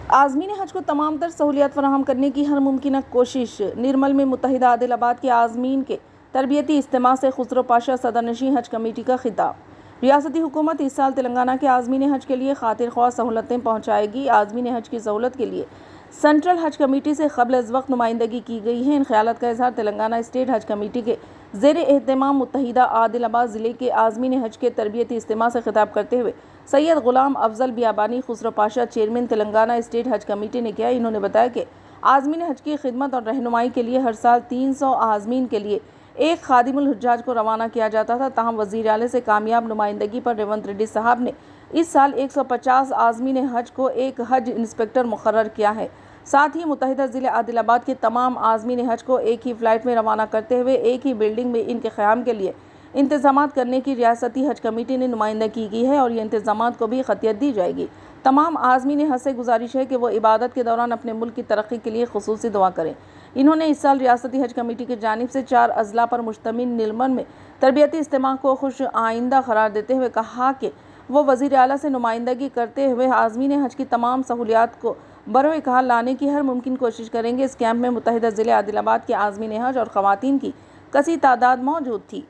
عازمین حج کو تمام تر سہولیات فراہم کرنے کی ہر ممکنہ کوشش۔ نرمل میں متحدہ عادل آباد کے عازمین کے تربیتی اجتماع سے خسرو پاشا صدرنشین حج کمیٹی کا خطاب۔ ریاستی حکومت اس سال تلنگانہ کے عازمین حج کے لیے خاطر خواہ سہولتیں پہنچائے گی۔ عازمین حج کی سہولت کے لیے سینٹرل حج کمیٹی سے قبل از وقت نمائندگی کی گئی ہے۔ ان خیالات کا اظہار تلنگانہ اسٹیٹ حج کمیٹی کے زیر اہتمام متحدہ عادل آباد ضلع کے عازمین حج کے تربیتی اجتماع سے خطاب کرتے ہوئے سید غلام افضل بیابانی خسرو پاشا چیئرمین تلنگانہ اسٹیٹ حج کمیٹی نے کیا۔ انہوں نے بتایا کہ عازمین حج کی خدمت اور رہنمائی کے لیے ہر سال 300 عازمین کے لیے ایک خادم الحجاج کو روانہ کیا جاتا تھا، تاہم وزیر اعلیٰ سے کامیاب نمائندگی پر ریونت ریڈی صاحب نے اس سال 150 عازمین حج کو ایک حج انسپکٹر مقرر کیا ہے۔ ساتھ ہی متحدہ ضلع عادل آباد کے تمام عازمین حج کو ایک ہی فلائٹ میں روانہ کرتے ہوئے ایک ہی بلڈنگ میں ان کے قیام کے لیے انتظامات کرنے کی ریاستی حج کمیٹی نے نمائندگی کی ہے اور یہ انتظامات کو بھی خطیت دی جائے گی۔ تمام عازمین حج سے گزارش ہے کہ وہ عبادت کے دوران اپنے ملک کی ترقی کے لیے خصوصی دعا کریں۔ انہوں نے اس سال ریاستی حج کمیٹی کی جانب سے 4 اضلاع پر مشتمل نرمل میں تربیتی اجتماع کو خوش آئندہ قرار دیتے ہوئے کہا کہ وہ وزیر اعلیٰ سے نمائندگی کرتے ہوئے عازمین حج کی تمام سہولیات کو بروئے کار لانے کی ہر ممکن کوشش کریں گے۔ اس کیمپ میں متحدہ ضلع عادل آباد کے عازمین حج اور خواتین کی کثیر تعداد موجود تھی۔